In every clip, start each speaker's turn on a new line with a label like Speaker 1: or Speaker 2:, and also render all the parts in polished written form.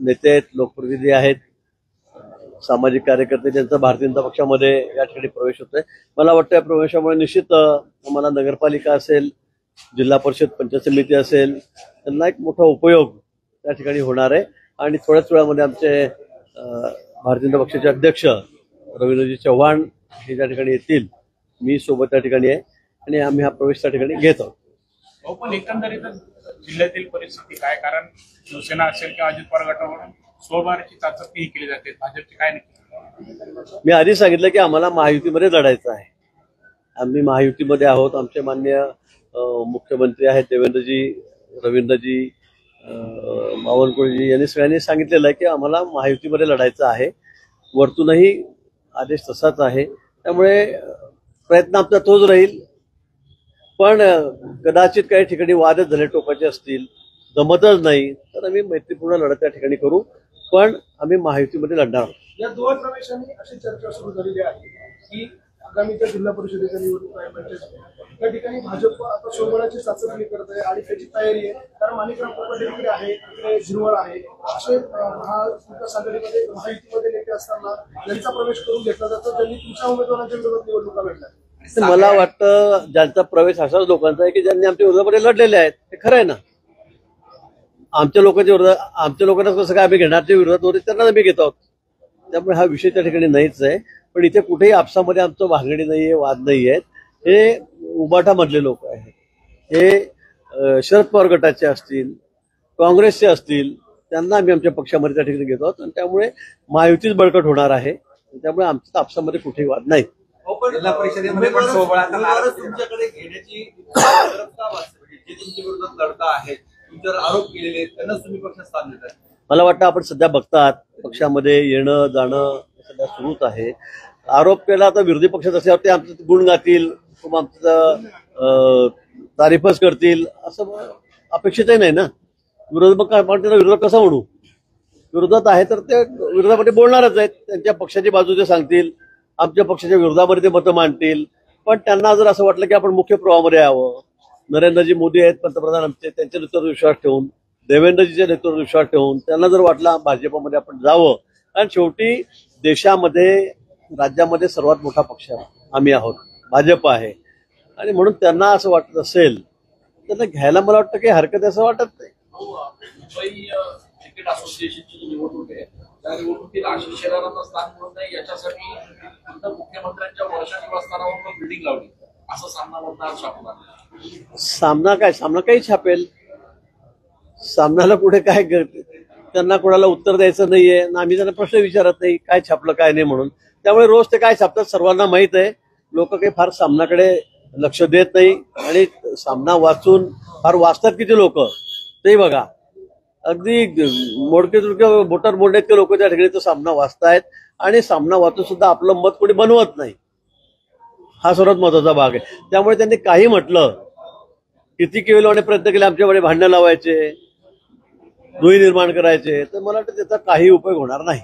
Speaker 1: नेते आहेत, लोकप्रतिनिधी आहेत, सामाजिक कार्यकर्ते ज्यांचा भारतीय जनता पक्षामध्ये या ठिकाणी प्रवेश होतोय. मला वाटतं या प्रवेशामुळे निश्चित आम्हाला नगरपालिका असेल, जिल्हा परिषद पंचायत समिती असेल, त्यांना एक मोठा उपयोग त्या ठिकाणी होणार आहे. आणि थोड्याच वेळामध्ये आमचे भारतीय जनता पक्षाचे अध्यक्ष रवींद्रजी चव्हाण हे त्या ठिकाणी येतील. मी सोबत त्या ठिकाणी आहे आणि आम्ही हा प्रवेश त्या ठिकाणी घेत आहोत.
Speaker 2: पण एकंदरीत जिल्ह्यातील परिस्थिती काय, कारण शिवसेना असेल किंवा अजित पवार गटाकडून स्वबळाची चाचपणी केली जाते, भाजपची काय नक्की?
Speaker 1: मी आधी सांगितलं की आम्हाला महायुतीमध्ये लढायचं आहे. आम्ही महायुतीमध्ये आहोत. आमचे माननीय मुख्यमंत्री आहेत देवेंद्रजी, रवींद्रजी, बावनकुळेजी यांनी सगळ्यांनी सांगितलेलं आहे की आम्हाला महायुतीमध्ये लढायचं आहे. वरतूनही आदेश तसाच आहे. त्यामुळे प्रयत्न आमचा तोच राहील. पण कदाचित काही ठिकाणी वादच झाले, टोकाचे असतील, जमतच नाही, तर आम्ही मैत्रीपूर्ण लढत त्या ठिकाणी करू. पण आम्ही महायुतीमध्ये लढणार आहोत.
Speaker 3: या दोन प्रवेशांनी अशी चर्चा सुरू झालेली आहे की आगामीच्या जिल्हा परिषदेच्या निवडणूक त्या ठिकाणी भाजप आता स्वबळाची चाचपणी करत आहे आणि त्याची तयारी आहे. कारण माणिकराव कोकाटे तिकडे आहे, तिकडे झिरवळ आहे, असे महाविकास आघाडीमध्ये महायुतीमध्ये नेते असताना त्यांचा प्रवेश करून घेतला जातो. त्यांनी तुमच्या उमेदवारांच्या विरोधात निवडणुका लढल्या.
Speaker 1: मला वाटतं ज्यांचा प्रवेश अशाच लोकांचा आहे की ज्यांनी आमच्या विरोधामध्ये लढलेले आहेत. हे खरं आहे ना. आमच्या लोकांना कसं काय आम्ही घेणारच्या विरोधात होते त्यांना आम्ही घेत आहोत. त्यामुळे हा विषय त्या ठिकाणी नाहीच आहे. पण इथे कुठेही आपसामध्ये आमचं भांगडी नाहीये, वाद नाही आहेत. हे उबाठामधले लोक आहेत. हे शरद पवार गटाचे असतील, काँग्रेसचे असतील, त्यांना आम्ही आमच्या पक्षामध्ये त्या ठिकाणी घेतो आहोत. आणि त्यामुळे महायुतीच बळकट होणार आहे. त्यामुळे आमच्या आपसामध्ये कुठेही वाद नाही.
Speaker 4: जिल्हा परिषदेमध्ये पण तुमच्याकडे घेण्याची जे तुमच्या विरोधात लढता आहेत, तुमच्यावर आरोप केलेले आहेत, त्यांनाच तुम्ही पक्षात स्थान देताय.
Speaker 1: मला वाटतं आपण सध्या बघतात पक्षामध्ये येणं जाणं सध्या सुरूच आहे. आरोप केला तर विरोधी पक्षात असल्यावर ते आमचं गुण गातील किंवा आमचं तारीफच करतील असं अपेक्षितही नाही ना. विरोधक कसं म्हणू, विरोधात आहे तर ते विरोधामध्ये बोलणारच आहेत. त्यांच्या पक्षाची बाजू ते सांगतील, आमच्या पक्षाच्या विरोधामध्ये ते मतं मांडतील. पण त्यांना जर असं वाटलं की आपण मुख्य प्रवाहामध्ये यावं, नरेंद्रजी मोदी आहेत पंतप्रधान आमचे, त्यांच्या नेतृत्वावर विश्वास ठेवून, देवेंद्रजीच्या नेतृत्वावर विश्वास ठेवून त्यांना जर वाटलं भाजपमध्ये आपण जावं, कारण शेवटी देशामध्ये राज्यामध्ये सर्वात मोठा पक्ष आम्ही आहोत, भाजप आहे. आणि म्हणून त्यांना असं वाटत असेल त्यांना घ्यायला मला वाटतं काही हरकत असं वाटत नाही.
Speaker 5: मुंबई क्रिकेट असोसिएशनची निवडणूक आहे, त्या निवडणुकीत आशिष शेलारांना स्थान मिळत नाही याच्यासाठी मुख्यमंत्र्यांच्या वर्षा निवासस्थानावर बिल्डिंग लावली, असं सामना छापणार.
Speaker 1: सामना काही छापेल. सामन्याला कुठे काय त्यांना कोणाला उत्तर द्यायचं नाहीये ना, आम्ही त्यांना प्रश्न विचारत नाही काय छापलं काय नाही म्हणून. त्यामुळे रोज ते काय छापतात सर्वांना माहित आहे. लोक काही फार सामनाकडे लक्ष देत नाही. आणि सामना वाचून फार वाचतात किती लोक ते बघा. अगदी मोडके तुडके बोटार मोडण्यात लोक त्या ठिकाणी तो सामना वाचतायत. आणि सामना वाचून सुद्धा आपलं मत कोणी बनवत नाही. हा सर्वात महत्वाचा भाग आहे. त्यामुळे त्यांनी काही म्हटलं, किती केवळ प्रयत्न केले आमच्याकडे भांडणं लावायचे, दुही निर्माण करायचे, तर मला वाटतं त्याचा काही उपयोग होणार नाही.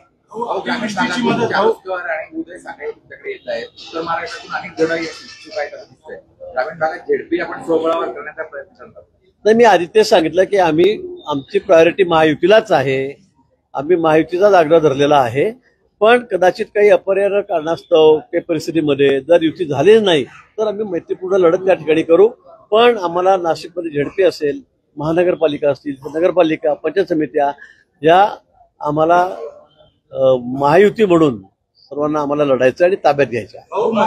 Speaker 1: नाही, मी आधी तेच सांगितलं की आमची प्रायोरिटी महायुतीलाच आहे. आम्ही महायुतीचाच आग्रह धरलेला आहे. पण कदाचित काही अपरिहार्य कारणास्तव काही परिस्थितीमध्ये जर युती झाली नाही तर आम्ही मैत्रीपूर्ण लढत त्या ठिकाणी करू. पण आम्हाला नाशिकमध्ये झेडपी असेल, महानगरपालिका असतील, नगरपालिका, पंचायत समित्या या आम्हाला महायुती म्हणून सर्वांना आम्हाला लढायचं आणि ताब्यात घ्यायचं.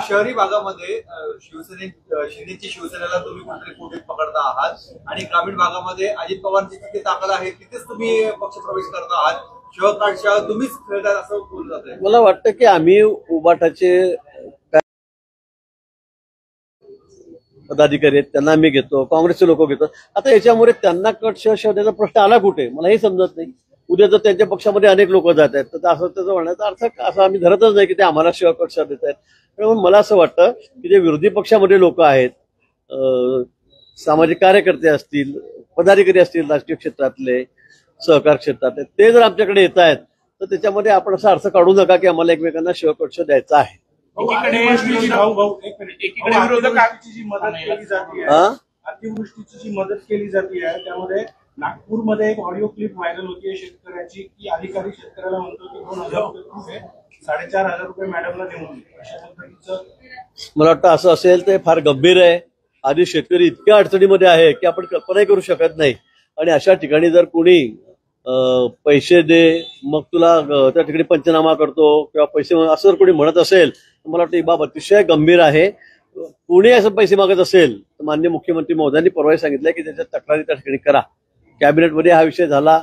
Speaker 4: शहरी भागामध्ये शिंदेची शिवसेनेला तुम्ही कुठेतरी कोटीत पकडता आहात आणि ग्रामीण भागामध्ये अजित पवारांची जिथे ताकद आहे तिथेच तुम्ही पक्षप्रवेश करता आहात. शिवकाळशाह तुम्हीच खेळतात असं बोललं जात आहे.
Speaker 1: मला वाटतं की आम्ही उबाटाचे पदाधिकारी आहेत त्यांना आम्ही घेतो, काँग्रेसचे लोक घेतो. आता याच्यामुळे त्यांना कट शोधण्याचा प्रश्न आला कुठे मला हे समजत नाही. उद्या जर त्यांच्या पक्षामध्ये अनेक लोक जात आहेत तर असं त्याचं म्हणण्याचा अर्थ असं आम्ही धरतच नाही की ते आम्हाला शिवकट देत आहेत. म्हणून मला असं वाटतं की जे विरोधी पक्षामध्ये लोक आहेत, सामाजिक कार्यकर्ते असतील, पदाधिकारी असतील, राजकीय क्षेत्रातले, सहकार क्षेत्रातले, ते जर आमच्याकडे येत आहेत तर त्याच्यामध्ये आपण असा अर्थ काढू नका की आम्हाला एकमेकांना शिवकट द्यायचा आहे.
Speaker 3: एकीकडे विरोधकांची जी मदत केली जाते, अतिवृष्टीची जी मदत केली जाते त्यामध्ये नागपूरमध्ये एक ऑडिओ क्लिप व्हायरल होती शेतकऱ्याची की अधिकारी शेतकऱ्याला म्हणतो की 2,000 रुपये 4,500 रुपये मॅडमला देऊन दे. अशा पद्धतीचं
Speaker 1: मला वाटतं असं असेल ते फार गंभीर आहे. आधी शेतकरी इतक्या अडचणीमध्ये आहे की आपण कल्पनाही करू शकत नाही. आणि अशा ठिकाणी जर कोणी पैसे दे मग तुला त्या ठिकाणी पंचनामा करतो किंवा पैसे असं जर कोणी म्हणत असेल तर मला वाटतं ही बाब अतिशय गंभीर आहे. कोणी असं पैसे मागत असेल तर माननीय मुख्यमंत्री महोदयांनी परवा सांगितलं की त्याच्या तक्रारी त्या ठिकाणी करा. कॅबिनेटमध्ये हा विषय झाला.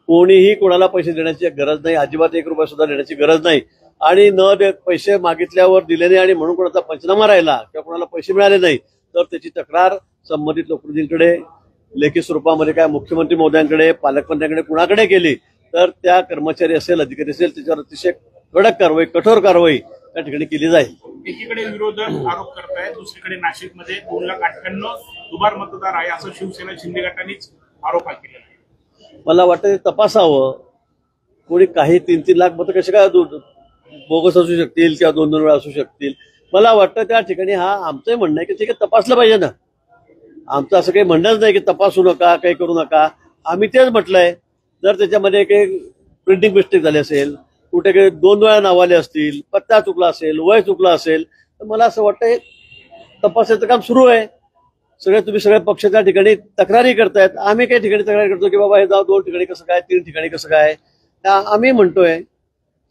Speaker 1: कोणीही कोणाला पैसे देण्याची गरज नाही, अजिबात 1 रुपया सुद्धा देण्याची गरज नाही. आणि न दे पैसे मागितल्यावर दिले नाही आणि म्हणून कोणाचा पंचनामा राहिला किंवा कोणाला पैसे मिळाले नाही तर त्याची तक्रार संबंधित लोकप्रतिनिधींकडे लेखी स्वरूपामध्ये काय मुख्यमंत्री महोदयांकडे पालकमंत्र्यांकडे कुणाकडे केली तर त्या कर्मचारी असेल अधिकारी असेल त्याच्यावर अतिशय कडक कारवाई कठोर कारवाई त्या ठिकाणी केली जाईल.
Speaker 2: एकीकडे विरोधक आरोप करतायत, दुसरीकडे नाशिकमध्ये 2,98,000 दुबार मतदार आहे असं शिवसेना शिंदे गटानेच आरोप केलेला आहे.
Speaker 1: मला वाटतं ते तपासावं. कोणी काही 3-3 लाख मतं कसे काय बोगस असू शकतील किंवा 2-2 वेळा असू शकतील. मला वाटतं त्या ठिकाणी हा आमचंही म्हणणं आहे की ठीक आहे तपासलं पाहिजे ना. आमचं असं काही म्हणणंच नाही की तपासू नका काही करू नका. आम्ही तेच म्हटलंय जर त्याच्यामध्ये काही प्रिंटिंग मिस्टेक झाली असेल, कुठे काही 2 वेळा नाव आले असतील, पत्ता चुकला असेल, वय चुकला असेल तर मला असं वाटतं तपासाचं काम सुरू आहे. तुम्ही सगळे पक्ष त्या ठिकाणी तक्रारी करतायत. आम्ही काही ठिकाणी तक्रारी करतो की बाबा हे 2 ठिकाणी कसं काय, 3 ठिकाणी कसं काय आम्ही म्हणतोय.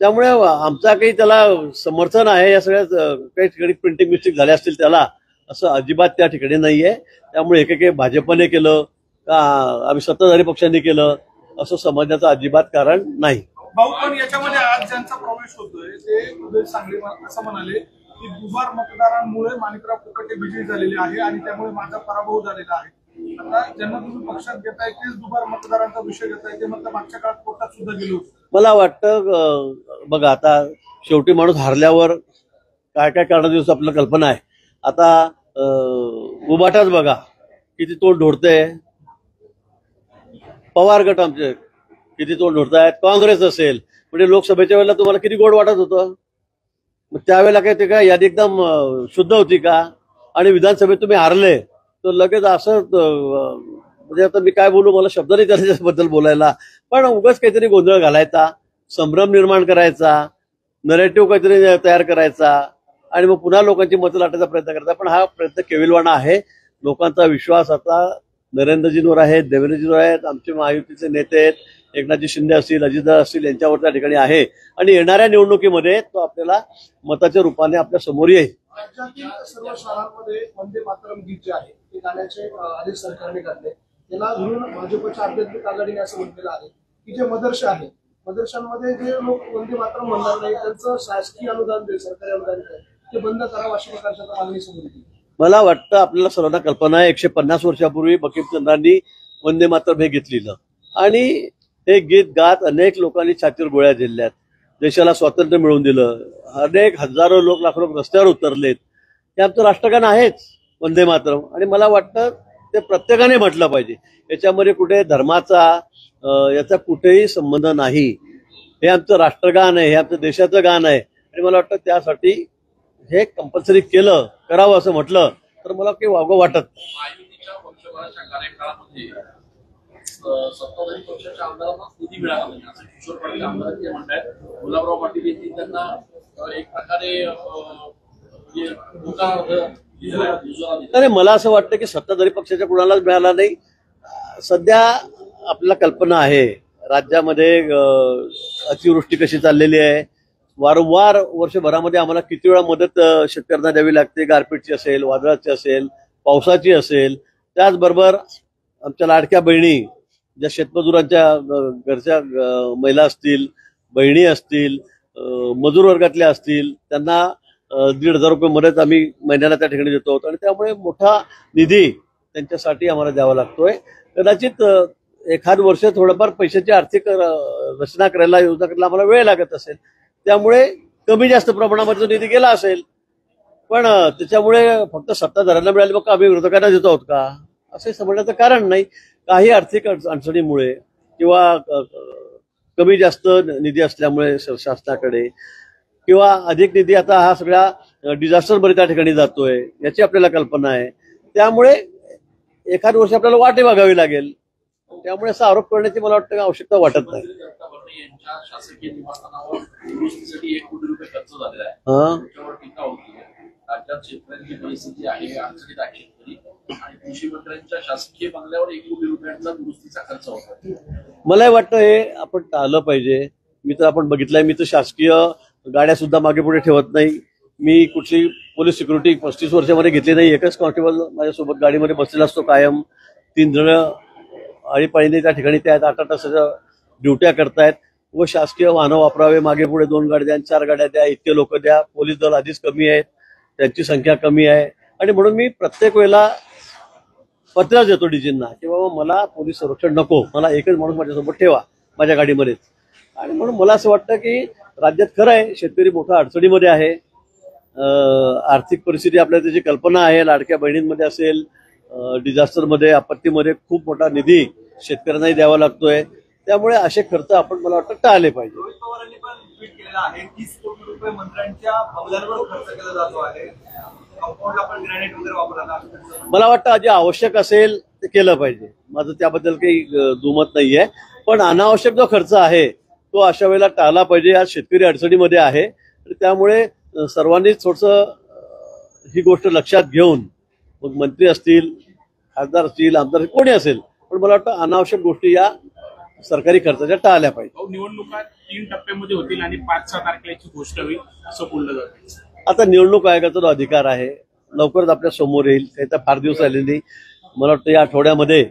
Speaker 1: त्यामुळे आमचा काही त्याला समर्थन आहे या सगळ्या काही ठिकाणी प्रिंटिंग मिस्टेक झाल्या असतील त्याला असं अजिबात त्या ठिकाणी नाहीये. त्यामुळे काही भाजपने केलं का आम्ही सत्ताधारी पक्षांनी केलं असं समजण्याचं अजिबात कारण नाही.
Speaker 3: भाऊ पण याच्यामध्ये आज ज्यांचा प्रवेश होतोय ते उदय सांगली असं म्हणाले की दुबार मतदारांमुळे माणिकराव कोकाटे विजयी झालेले आहे आणि त्यामुळे माझा पराभव झालेला आहे. आता ज्यांना तुम्ही पक्षात घेताय तेच दुबार मतदारांचा विषय घेताय ते म्हणतात मागच्या काळात कोर्टात सुद्धा गेलो. मला
Speaker 1: वाटतं बघा आता शेवटी माणूस हारल्यावर काय काय करण्याची आपल्याला कल्पना आहे. आता उबाटाच बघा किती तोंड ढोडतंय. पवार गट आमचे किती तोंड ढोडतायत. काँग्रेस असेल म्हणजे लोकसभेच्या वेळेला तुम्हाला किती गोड वाटत होतं. मग त्यावेळेला काय ते काय यादी एकदम शुद्ध होती का. आणि विधानसभेत तुम्ही हारले तर लगेच असं म्हणजे आता मी काय बोलू मला शब्द नाही त्याच्याबद्दल बोलायला. पण उगाच काहीतरी गोंधळ घालायचा, संभ्रम निर्माण करायचा, नरेटिव्ह काहीतरी तयार करायचा आणि मग पुन्हा लोकांची मतं लाटायचा प्रयत्न करायचा. पण हा प्रयत्न केविलवाणा आहे. लोकांचा विश्वास आता नरेंद्रजींवर आहे, देवेंद्रजींवर आहेत, आमचे महायुतीचे नेते आहेत, एकनाथजी शिंदे असतील, अजितदादा असतील यांच्यावर त्या ठिकाणी आहे. आणि येणाऱ्या निवडणुकीमध्ये तो आपल्याला मताच्या रूपाने आपल्या समोर येईल.
Speaker 3: राज्यातील सर्व शाळांमध्ये वंदे मातरम गीत जे आहे ते गाण्याचे आदेश सरकारने काढले. त्याला धरून भाजपच्या आध्यात्मिक आघाडीने असं म्हटलेलं आहे की जे मदरसे आहे मदरशांमध्ये जे लोक वंदे मातरम म्हणणार नाही त्यांचं शासकीय अनुदान दे, सरकारी अनुदान ते बंद करावं अशा प्रकारच्या मागणी समोर येते.
Speaker 1: मला वाटतं आपल्याला सर्वांना कल्पना आहे 150 वर्षापूर्वी बंकिमचंद्रांनी वंदे मातरम हे गीत लिहिलं आणि हे गीत गात अनेक लोकांनी छातीवर गोळ्या झेलल्यात. देशाला स्वातंत्र्य मिळवून दिलं. अनेक हजारो लोक लाखो लोक रस्त्यावर उतरलेत. हे आमचं राष्ट्रगान आहेच वंदे मातरम. आणि मला वाटतं ते प्रत्येकाने म्हटलं पाहिजे. याच्यामध्ये कुठे धर्माचा याचा कुठेही संबंध नाही. हे आमचं राष्ट्रगान आहे, हे आमचं देशाचं गाण आहे. आणि मला वाटतं त्यासाठी हे कंपल्सरी करावं असं म्हटलं तर मला काही वावगं वाटत.
Speaker 5: महायुतीच्या पक्षभराच्या कार्यकाळामध्ये सत्ताधारी पक्षाच्या आमदारांना निधी मिळाला नाही असं किशोर पाटील आमदारांचे म्हणतात. गुलाबराव पाटील यांनी त्यांना एक प्रकारे
Speaker 1: अरे मला असं वाटतं की सत्ताधारी पक्षाच्या कुणालाच मिळाला नाही. सध्या आपल्याला कल्पना आहे राज्यामध्ये अतिवृष्टी कशी चाललेली आहे. वारंवार वर्षभरामध्ये आम्हाला किती वेळा मदत शेतकऱ्यांना द्यावी लागते. गारपीटची असेल, वादळाची असेल, पावसाची असेल. त्याचबरोबर आमच्या लाडक्या बहिणी ज्या शेतमजुरांच्या घरच्या महिला असतील, बहिणी असतील, मजूर वर्गातल्या असतील त्यांना 1,500 रुपये मदत आम्ही महिन्याला त्या ठिकाणी देतो. आणि त्यामुळे मोठा निधी त्यांच्यासाठी आम्हाला द्यावा लागतोय. कदाचित एखाद वर्ष थोडंफार पैशाची आर्थिक रचना करायला योजना करायला आम्हाला वेळ लागत असेल. त्यामुळे कमी जास्त प्रमाणामध्ये निधी गेला असेल. पण त्याच्यामुळे फक्त सत्ताधाऱ्यांना मिळाले मग आम्ही विरोधकांना देतो आहोत का असं समजण्याचं कारण नाही. काही आर्थिक अडचणीमुळे किंवा कमी जास्त निधी असल्यामुळे शासनाकडे किंवा अधिक निधी आता हा सगळ्या डिझास्टरमध्ये त्या ठिकाणी जातोय याची आपल्याला कल्पना आहे. त्यामुळे एखाद वर्ष आपल्याला वाटे बघावी लागेल. त्यामुळे असा आरोप करण्याची मला वाटतं आवश्यकता वाटत नाही.
Speaker 5: भारतीय जनता पार्टी यांच्या शासकीय निवासस्थानावर दुरुस्तीसाठी 1 कोटी रुपये खर्च झालेला आहे.
Speaker 1: हा
Speaker 5: त्याच्यावर टीका होती. राज्यात शेतकऱ्यांची परिस्थिती आहे, अडचणीत आहे शेतकरी, आणि कृषी मंत्र्यांच्या शासकीय बंगल्यावर 1 कोटी रुपयांचा दुरुस्तीचा खर्च होता.
Speaker 1: मलाही वाटतं हे आपण टाळलं पाहिजे. मी तर आपण बघितलंय, मी तर शासकीय गाड्या सुद्धा मागे पुढे ठेवत नाही. मी कुठली पोलीस सिक्युरिटी 35 वर्षामध्ये घेतली नाही. एकच कॉन्स्टेबल माझ्यासोबत गाडीमध्ये बसलेला असतो कायम. 3 जण आळीपाळीने त्या ठिकाणी त्या 8 तासाच्या ड्युट्या करतायत व शासकीय वाहनं वापरावे, मागे पुढे 2 गाड्या द्या, 4 गाड्या द्या, इतके लोक द्या. पोलीस दल आधीच कमी आहेत, त्यांची संख्या कमी आहे, आणि म्हणून मी प्रत्येक वेळेला पत्र देतो डीजींना की बाबा मला पोलीस संरक्षण नको, मला एकच माणूस माझ्यासोबत ठेवा माझ्या गाडीमध्येच. आणि म्हणून मला असं वाटतं की राज्यात खरं आहे शेतकरी मोठ्या अडचणीमध्ये आहे. आर्थिक परिस्थिती आपल्याला त्याची कल्पना आहे. लाडक्या बहिणींमध्ये असेल, डिझास्टरमध्ये, आपत्तीमध्ये खूप मोठा निधी शेतकऱ्यांनाही द्यावा लागतोय. त्यामुळे असे खर्च आपण मला वाटतं टाळले पाहिजे.
Speaker 4: रोहित पवारांनी पण ट्विट केलेलं आहे 30 कोटी रुपये मंत्र्यांच्या बंगल्यांवर खर्च केला जातो आहे. कंपाऊंडला पण ग्रॅनाइट वगैरे वापरला.
Speaker 1: मला वाटतं जे आवश्यक असेल ते केलं पाहिजे. माझं त्याबद्दल काही दुमत नाहीये. पण अनावश्यक जो खर्च आहे तो अशा वेळेला टाळला पाहिजे. आज शेतकरी अडचणीमध्ये आहे, त्यामुळे सर्वांनीच थोडंसं ही गोष्ट लक्षात घेऊन, मग मंत्री असतील, खासदार असतील, आमदार असतील, कोणी असेल, पण मला वाटतं अनावश्यक गोष्टी या सरकारी खर्चाच्या टाळल्या पाहिजे.
Speaker 2: निवडणुका 3 टप्प्यामध्ये होतील आणि 5-6 तारखेची घोषणा होईल असं बोललं जातं.
Speaker 1: आता निवडणूक आयोगाचा जो अधिकार आहे लवकरच आपल्या समोर येईल. काही तर फार दिवस आले नाही. मला वाटतं या आठवड्यामध्ये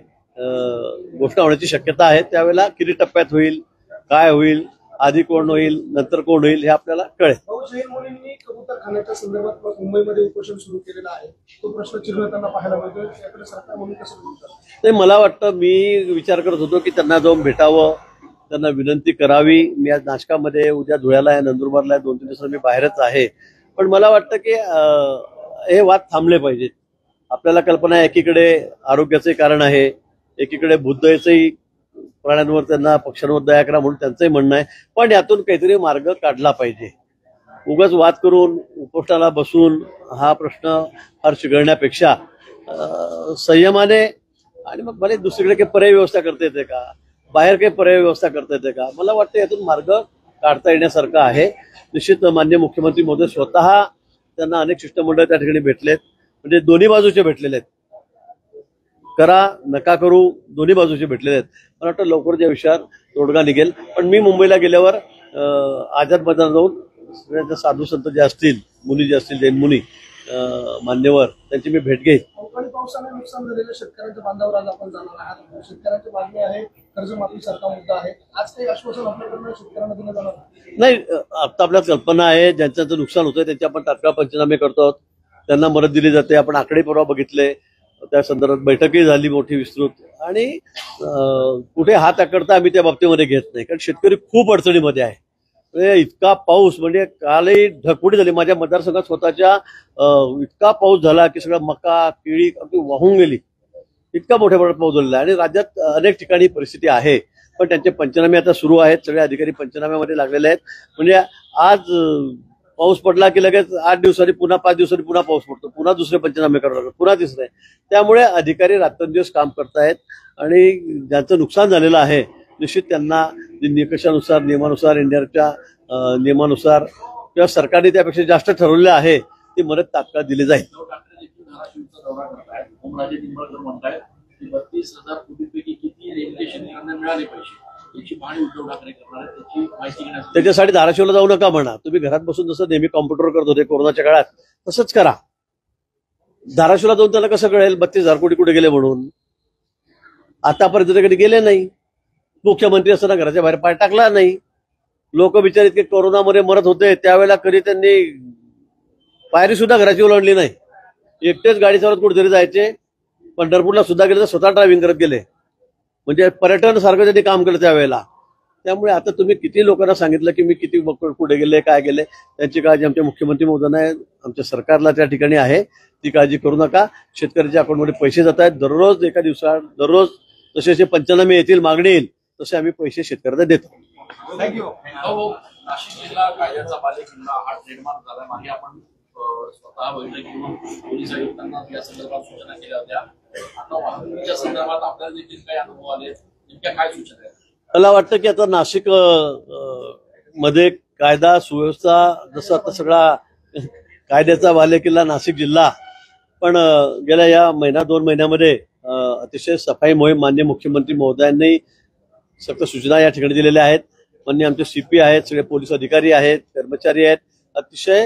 Speaker 1: घोषणा होण्याची शक्यता आहे. त्यावेळेला किती टप्प्यात होईल, काय होईल, आधी कोण होईल, नंतर कोण होईल, हे आपल्याला कळेल.
Speaker 3: जैन मुलींनी कबूतर खाण्याच्या संदर्भात मुंबईमध्ये उपोषण सुरू केलेलं आहे. तो प्रश्न चिघळताना पाहायला मिळतोय. त्याकडे सरकार म्हणून कसं बघतात?
Speaker 1: ते मला वाटतं, मी विचार करत होतो की त्यांना जाऊन भेटावं, त्यांना विनंती करावी. मी आज नाशकामध्ये, उद्या धुळ्याला आहे, नंदुरबारला आहे, 2-3 दिवसात मी बाहेरच आहे. पण मला वाटतं की हे वाद थांबले पाहिजेत. आपल्याला कल्पना आहे एकीकडे आरोग्याचे कारण आहे, एकीकडे बुद्धतेचंही प्राण्यांवर त्यांना पक्ष्यांवर दया करा म्हणून त्यांचंही म्हणणं आहे. पण यातून काहीतरी मार्ग काढला पाहिजे. उगाच वाद करून उपोषणाला बसून हा प्रश्न फार चिघळण्यापेक्षा संयमाने, आणि मग भले दुसरीकडे काही पर्याय व्यवस्था करता येते का, बाहेर काही पर्याय व्यवस्था करता येते का, मला वाटतं यातून मार्ग काढता येण्यासारखा आहे. निश्चित माननीय मुख्यमंत्री महोदय स्वतः त्यांना अनेक शिष्टमंडळ त्या ठिकाणी भेटलेत, म्हणजे दोन्ही बाजूचे भेटलेले आहेत. करा नका करू दोन्ही बाजूचे भेटलेले आहेत. मला वाटतं लवकर या विषयावर तोडगा निघेल. पण मी मुंबईला गेल्यावर आझाद मैदानात जाऊन साधू संत जे असतील, मुली जे असतील, जैन मुनी मान्यवर, त्यांची मी भेट घेईन.
Speaker 3: अवकाळी पावसाने नुकसान झालेल्या शेतकऱ्यांच्या बांधावर आज आपण जाणार आहात. शेतकऱ्यांची मागणी आहे कर्जमाफीसारखा मुद्दा आहे. आज काही आश्वासन आपल्याकडून शेतकऱ्यांना दिलं जाणार
Speaker 1: नाही. आता आपल्याला कल्पना आहे ज्यांचं नुकसान होतंय त्यांचे आपण तात्काळ पंचनामे करतो, त्यांना मदत दिली जाते. आपण आकडे परवा बघितले, त्या संदर्भात बैठकही झाली मोठी विस्तृत, आणि कुठे हात आकडता आम्ही त्या बाबतीमध्ये घेत नाही. कारण शेतकरी खूप अडचणीमध्ये आहे. इतका पाऊस, म्हणजे कालही ढगफुटी झाली माझ्या मतदारसंघात स्वतःच्या. इतका पाऊस झाला की सगळं मका, केळी अगदी वाहून गेली. इतका मोठ्या प्रमाणात पाऊस झालेला आहे. आणि राज्यात अनेक ठिकाणी परिस्थिती आहे, पण त्यांचे पंचनामे आता सुरू आहेत. सगळे अधिकारी पंचनाम्यामध्ये लागलेले आहेत. म्हणजे आज पाऊस पडला की लगेच 8 दिवसांनी पुन्हा 5 दिवसांनी पुन्हा पाऊस पडतो, पुन्हा दुसरे पंचनामे करावे लागतात, पुन्हा तिसरे. त्यामुळे अधिकारी रात्रंदिवस काम करतायत. आणि ज्यांचं नुकसान झालेलं आहे निश्चित त्यांना निकषानुसार, नियमानुसार, इंडियाच्या नियमानुसार किंवा सरकारने त्यापेक्षा जास्त ठरवलेलं आहे ती मदत तात्काळ दिली जाईल.
Speaker 5: उद्धव ठाकरे देखील धाराशिवचा दौरा करतायत. ओमराजे निंबाळकर म्हणतायत की 32,000 कोटींपैकी किती रेग्युलेशन यांना मिळाले पैसे, याची पाहणी उद्धव ठाकरे करणार आहेत. त्याची माहिती घेण्यासाठी
Speaker 1: त्याच्यासाठी धाराशिवला जाऊ नका म्हणा. तुम्ही घरात बसून जसं नेहमी कॉम्प्युटरवर करत होते कोरोनाच्या काळात तसंच करा. धाराशिवला जाऊन त्याला कसं कळेल 32,000 कोटी कुठे गेले म्हणून? आतापर्यंत कधी गेले नाही. मुख्यमंत्री असताना घराच्या बाहेर पाय टाकला नाही. लोक बिचारे इतके कोरोनामध्ये मरत होते, त्यावेळेला कधी त्यांनी पायरी सुद्धा घराची ओलांडली नाही. एकटेच गाडी चालवत कुठेतरी जायचे. पंढरपूरला सुद्धा गेले तर स्वतः ड्रायव्हिंग करत गेले. म्हणजे पर्यटन सारखं त्यांनी काम केलं त्यावेळेला. त्यामुळे आता तुम्ही किती लोकांना सांगितलं की मी किती कुठे गेले, काय गेले, त्यांची काळजी आमच्या मुख्यमंत्री महोदयांना, आमच्या सरकारला त्या ठिकाणी आहे. ती काळजी करू नका. शेतकऱ्याच्या अकाउंटमध्ये पैसे जात आहेत. दररोज एका दिवसात, दररोज जसे पंचनामे येतील, मागणी येईल तसे आम्ही पैसे शेतकऱ्यांना देतो.
Speaker 4: थँक्यू.
Speaker 5: नाशिक जिल्हा कायद्याचा बालेकिल्ला हा ट्रेडमार्क झाला. मागे आपण स्वतः बैठक घेऊन पोलीस आयुक्तांना या संदर्भात सूचना केल्या होत्या. आता वाहतुकीच्या संदर्भात आपल्याला देखील काही अनुभव आले. नेमक्या काय सूचना आहेत?
Speaker 1: मला वाटतं की आता नाशिक मध्ये कायदा सुव्यवस्था जसं आता सगळा कायद्याचा बालेकिल्ला नाशिक जिल्हा, पण गेल्या या दोन महिन्यामध्ये अतिशय सफाई मोहीम माननीय मुख्यमंत्री महोदयांनी सक्त सूचना या ठिकाणी दिलेल्या आहेत. माननीय आमचे सीपी आहेत, सगळे पोलीस अधिकारी आहेत, कर्मचारी आहेत, अतिशय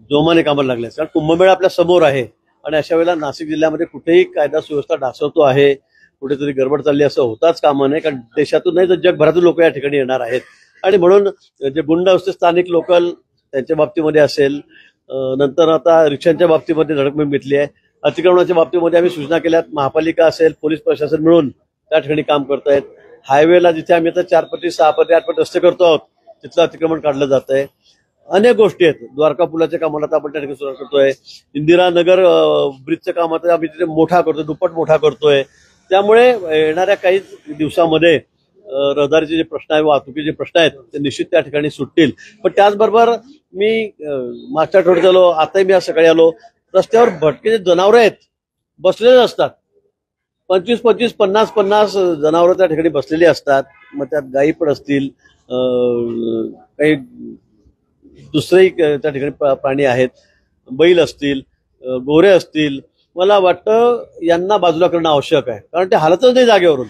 Speaker 1: जोमाने कामाला लागले. कारण कुंभमेळा आपल्या समोर आहे आणि अशा वेळेला नाशिक जिल्ह्यामध्ये कुठेही कायदा सुव्यवस्था ढासळतो आहे, कुठेतरी गडबड चालली असं होताच कामा नये. कारण देशातून नाही तर जगभरातून लोक या ठिकाणी येणार आहेत आणि म्हणून जे गुंड असते स्थानिक लोकल त्यांच्या बाबतीमध्ये असेल, नंतर आता रिक्षांच्या बाबतीमध्ये धडक घेतली आहे. अतिक्रमणाच्या बाबतीमध्ये आम्ही सूचना केल्यात. महापालिका असेल, पोलीस प्रशासन मिळून त्या ठिकाणी काम करतायत. हायवेला जिथे आम्ही आता 4 पटी 6 पटी 8 पटी रस्ते करतो आहोत तिथलं अतिक्रमण काढलं जात आहे. अनेक गोष्टी आहेत. द्वारका पुलाच्या कामाला आता आपण त्या ठिकाणी सुरुवात करतोय. इंदिरानगर ब्रिजचं काम आता आम्ही तिथे मोठा करतोय, दुप्पट मोठा करतोय. त्यामुळे येणाऱ्या काही दिवसामध्ये रहदारीचे जे प्रश्न आहे, वाहतुकीचे प्रश्न आहेत ते निश्चित त्या ठिकाणी सुटतील. पण त्याचबरोबर मी मागच्या आठवड्यात आलो, आताही मी आज सकाळी आलो, रस्त्यावर भटके जनावरं आहेत, बसलेले असतात. 25-25, 50-50 जनावरं त्या ठिकाणी बसलेली असतात. मग त्यात गायी पण असतील, काही दुसरेही त्या ठिकाणी प्राणी आहेत, बैल असतील, गोरे असतील. मला वाटतं यांना बाजूला करणं आवश्यक आहे, कारण ते हालतच नाही जागेवरून.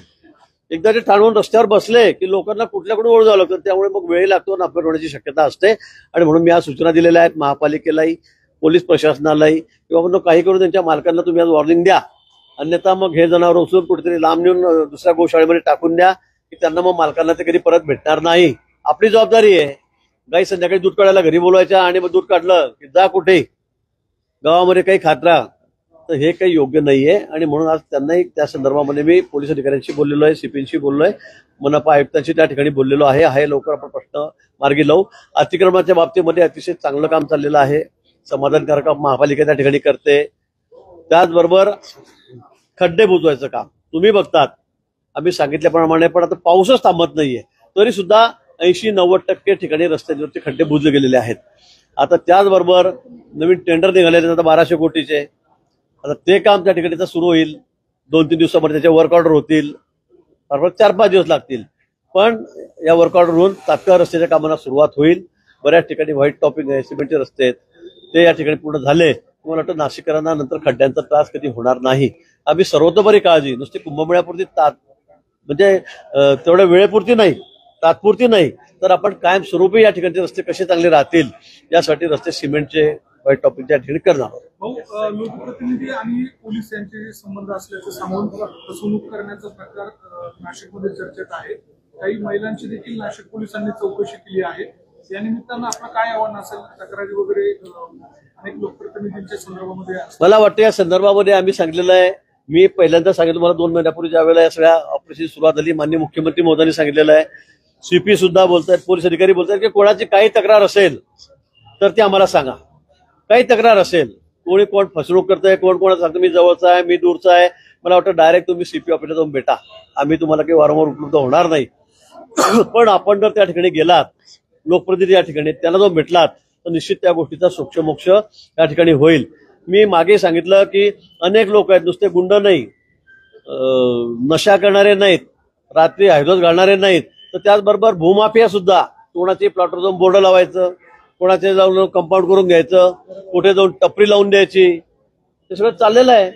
Speaker 1: एकदा ते ठाणवून रस्त्यावर बसले की लोकांना कुठल्याकडून ओढ जावं लागतं. त्यामुळे मग वेळ लागतो आणि अपघात होण्याची शक्यता असते. आणि म्हणून मी आज सूचना दिलेल्या आहेत महापालिकेलाही, पोलीस प्रशासनालाही, किंवा मग काही करून त्यांच्या मालकांना तुम्ही आज वॉर्निंग द्या. अन्यथा मग हे जनावर उचलून कुठेतरी लांब नेऊन दुसऱ्या गोशाळेमध्ये टाकून द्या, की त्यांना मग मालकांना ते कधी परत भेटणार नाही. आपली जबाबदारी आहे. गाई संध्याकाळी दूध काढायला घरी बोलवायच्या आणि मग दूध काढलं की जा कुठे गावामध्ये काही खात्रा, तर हे काही योग्य नाहीये. आणि म्हणून आज त्यांनाही त्या संदर्भामध्ये मी पोलीस अधिकाऱ्यांशी बोललेलो आहे, सीपींशी बोललोय, मनपा आयुक्तांशी त्या ठिकाणी बोललेलो आहे. लवकर आपण प्रश्न मार्गी लावू. अतिक्रमणाच्या बाबतीमध्ये अतिशय चांगलं काम चाललेलं आहे, समाधानकारक महापालिका त्या ठिकाणी करते. त्याचबरोबर खड्डे बुजवायचं काम तुम्ही बघतात, आम्ही सांगितल्याप्रमाणे. पण आता पाऊसच थांबत नाहीये, तरी सुद्धा 80-90% ठिकाणी रस्त्यांवरचे खड्डे बुजले गेलेले आहेत. आता त्याचबरोबर नवीन टेंडर निघालेले आता 1200 कोटीचे. आता ते काम त्या ठिकाणी सुरू होईल 2-3 दिवसामध्ये. त्याचे वर्क ऑर्डर होतील, बरोबर 4-5 दिवस लागतील. पण या वर्क ऑर्डर होऊन तात्काळ रस्त्याच्या कामाला सुरुवात होईल. बऱ्याच ठिकाणी व्हाईट टॉपिंग आहे, सिमेंटचे रस्ते आहेत, ते या ठिकाणी पूर्ण झाले. मला वाटतं नाशिककरांना नंतर खड्ड्यांचा त्रास कधी होणार नाही. आम्ही सर्वतोपरी काळजी, नुसती कुंभमेळ्यापुरती म्हणजे तेवढ्या वेळेपुरती नाही, तात्पुरती नाही, तर आपण कायम स्वरूपी या ठिकाणचे रस्ते कसे चांगले राहतील यासाठी रस्ते सिमेंटचे, व्हाईट टॉपिंगच्या ठिकाणी करणार आहोत.
Speaker 3: लोकप्रतिनिधी आणि पोलीस यांचे संबंध असल्याचं सांगून फसवणूक करण्याचा प्रकार नाशिकमध्ये चर्चेत आहे. काही महिलांची देखील नाशिक पोलिसांनी चौकशी केली आहे. या निमित्तानं आपलं काय आव्हान असेल? तक्रारी वगैरे अनेक लोकप्रतिनिधींच्या संदर्भामध्ये
Speaker 1: मला वाटतं या संदर्भामध्ये आम्ही सांगितलेलं आहे. मी पहिल्यांदा सांगितलं, मला 2 महिन्यापूर्वी ज्या वेळेला या सगळ्या ऑपरेशन सुरुवात झाली, माननीय मुख्यमंत्री महोदयांनी सांगितलेलं आहे, सीपी सुद्धा बोलतायत, पोलीस अधिकारी बोलतायत की कोणाची काही तक्रार असेल तर ती आम्हाला सांगा. काही तक्रार असेल, कोण फसवणूक करतंय, कोणाला सांगतो मी जवळचा आहे, मी दूरचा आहे, मला वाटतं डायरेक्ट तुम्ही सीपी ऑफिसला जाऊन भेटा. आम्ही तुम्हाला काही वारंवार उपलब्ध होणार नाही. पण आपण जर त्या ठिकाणी गेलात, लोकप्रतिनिधी या ठिकाणी त्यांना जाऊन भेटलात, तर निश्चित त्या गोष्टीचा सोक्षमोक्ष त्या ठिकाणी होईल. मी मागे सांगितलं की अनेक लोक आहेत, नुसते गुंड नाही, नशा करणारे नाहीत, रात्री हायदोस घालणारे नाहीत, तर त्याचबरोबर भूमाफिया सुद्धा. कोणाचे प्लॉटवर जाऊन बोर्ड लावायचं, कोणाचे जाऊन कंपाऊंड करून घ्यायचं, कुठे जाऊन टपरी लावून द्यायची, हे सगळं चाललेलं आहे.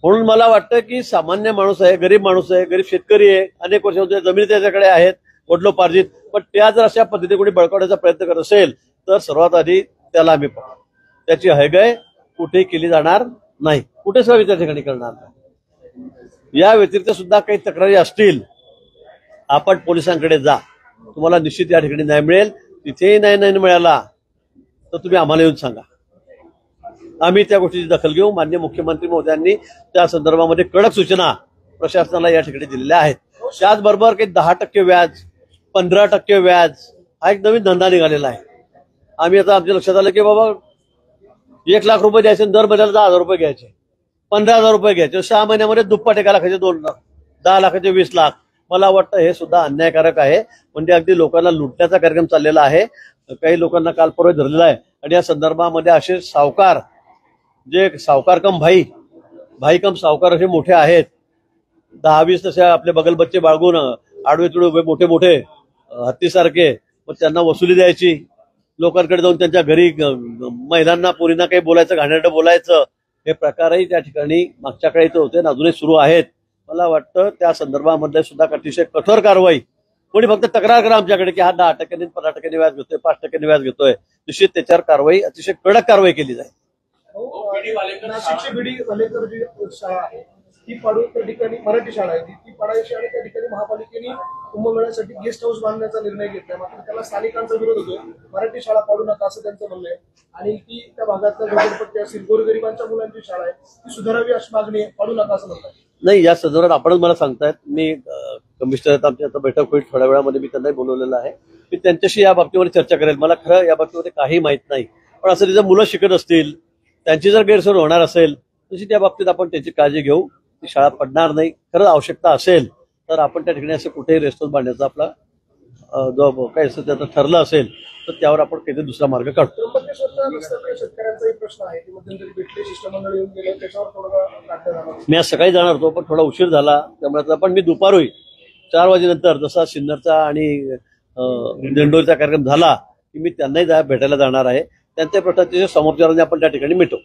Speaker 1: म्हणून मला वाटतं की सामान्य माणूस आहे, गरीब माणूस आहे, गरीब शेतकरी आहे, अनेक वर्षांच्या जमिनी त्याच्याकडे आहेत वडलोपार्जित, पण त्या जर अशा पद्धतीने कोणी बळकावण्याचा प्रयत्न करत असेल तर सर्वात आधी त्याला आम्ही पाहू. त्याची हयगय कुठेही केली जाणार नाही, कुठेच त्या ठिकाणी करणार नाही. या व्यतिरिक्त सुद्धा काही तक्रारी असतील, आपण पोलिसांकडे जा, तुम्हाला निश्चित या ठिकाणी न्याय मिळेल. तिथेही नाही मिळाला तर तुम्ही आम्हाला येऊन सांगा, आम्ही त्या गोष्टीची दखल घेऊ. माननीय मुख्यमंत्री महोदयांनी त्या संदर्भामध्ये कडक सूचना प्रशासनाला या ठिकाणी दिलेल्या आहेत. त्याचबरोबर काही 10% व्याज, 15% व्याज हा एक नवीन धंदा निघालेला आहे. आम्ही आता आमच्या लक्षात आलं की बाबा 1 लाख रुपये द्यायचे, दर महिन्याला 10,000 रुपये घ्यायचे, 15,000 रुपये घ्यायचे, 6 महिन्यामध्ये दुप्पट, 1 लाखाचे 2 लाख, 10 लाखाचे 20 लाख. मला वाटतं हे सुद्धा अन्यायकारक आहे. म्हणजे अगदी लोकांना लुटण्याचा कार्यक्रम चाललेला आहे. काही लोकांना काल परवा धरलेला आहे. आणि या संदर्भामध्ये असे सावकार, जे सावकार कम भाई कम सावकार असे मोठे आहेत, 10-20 तशा आपले बगलबच्चे बाळगून आडवे तुडवे उभे मोठे मोठे हत्तीसारखे, मग त्यांना वसुली द्यायची, लोकांकडे जाऊन त्यांच्या घरी महिलांना पोरींना काही बोलायचं, घाणेरडं बोलायचं, हे प्रकारही त्या ठिकाणी मागच्या काळी तर होते, अजूनही सुरू आहेत. मला वाटतं त्या संदर्भामध्ये सुद्धा अतिशय कठोर कारवाई. कोणी फक्त तक्रार करा आमच्याकडे की हा 10% 15% व्याज घेतोय, 5% व्याज घेतोय, निश्चित त्याच्यावर कारवाई, अतिशय कडक कारवाई केली जाईल.
Speaker 3: नाशिकची बीडी वालेकर जी शाळा आहे ती पाडून त्या ठिकाणी मराठी शाळा आहे ती पाडायची आणि त्या ठिकाणी महापालिकेने कुंभमेळ्यासाठी गेस्ट हाऊस बांधण्याचा निर्णय घेतलाय. मात्र त्याला स्थानिकांचा विरोध होतोय. मराठी शाळा पाडू नका असं त्यांचं म्हणणं आहे आणि ती त्या भागातल्या झोपडपट्टी असतील, गोरगरिबांच्या मुलांची शाळा आहे ती सुधारावी अशी मागणी आहे, पाडू नका असं म्हणतात.
Speaker 1: नाही, या संदर्भात आपणच मला सांगतायत. मी कमिशनर आमची आता बैठक होईल थोड्या वेळामध्ये, मी त्यांनाही बोलवलेलं आहे. मी त्यांच्याशी या बाबतीवर चर्चा करेल. मला खरं या बाबतीमध्ये काही माहित नाही, पण असं तिथं मुलं शिकत असतील, त्यांची जर गैरसोय होणार असेल तशी त्या बाबतीत आपण त्याची काळजी घेऊ. ती शाळा पडणार नाही. खरंच आवश्यकता असेल तर आपण त्या ठिकाणी असं कुठेही रेस्टॉरंट बांधण्याचा आपला जो काही असं त्याचं ठरलं असेल तर त्यावर आपण काहीतरी दुसरा मार्ग काढतो.
Speaker 3: त्र्यंबकेश्वरच्या रस्त्यावर शेतकऱ्यांचाही प्रश्न आहे की मध्यंतरी भेटले शिष्टमंडळ येऊन गेले, त्याच्यावर थोडं काढण्यात जाणार.
Speaker 1: मी आज सकाळी जाणार होतो पण थोडा उशीर झाला, त्यामुळे पण मी दुपारी 4 वाजेनंतर जसा सिन्नरचा आणि दिंडोरीचा कार्यक्रम झाला की मी त्यांनाही भेटायला जाणार आहे. त्यांच्या प्रश्नाचे समोपचाराने आपण त्या ठिकाणी मिटू.